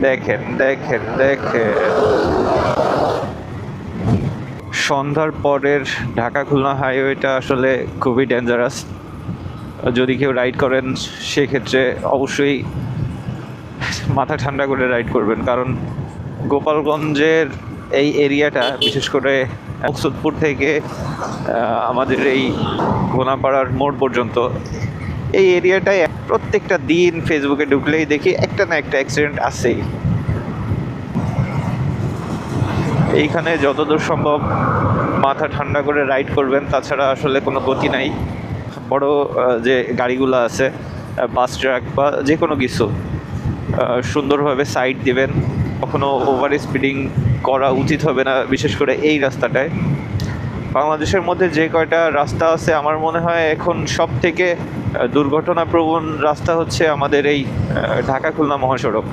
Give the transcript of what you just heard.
দেখেন দেখেন দেখেন, সন্ধ্যার পরের ঢাকা খুলনা হাইওয়েটা আসলে খুবই ডেঞ্জারাস। যদি কেউ রাইড করেন সেক্ষেত্রে অবশ্যই মাথা ঠান্ডা করে রাইড করবেন, কারণ গোপালগঞ্জের এই এরিয়াটা, বিশেষ করে মকসুদপুর থেকে আমাদের এই গোনাপাড়ার মোড় পর্যন্ত, এই এরিয়াটায় প্রত্যেকটা দিন ফেসবুকে ঢুকলেই দেখি একটা না একটা অ্যাক্সিডেন্ট আছেই। এইখানে যতদূর সম্ভব মাথা ঠান্ডা করে রাইড করবেন, তাছাড়া আসলে কোনো গতি নাই। বড় যে গাড়িগুলো আছে, বাস ট্রাক বা যে কোনো কিছু, সুন্দরভাবে সাইড দিবেন। কখনো ওভার স্পিডিং করা উচিত হবে না, বিশেষ করে এই রাস্তাটায়। বাংলাদেশের মধ্যে যে কয়টা রাস্তা আছে, আমার মনে হয় এখন সব থেকে দুর্ঘটনাপ্রবণ রাস্তা হচ্ছে আমাদের এই ঢাকা খুলনা মহাসড়ক।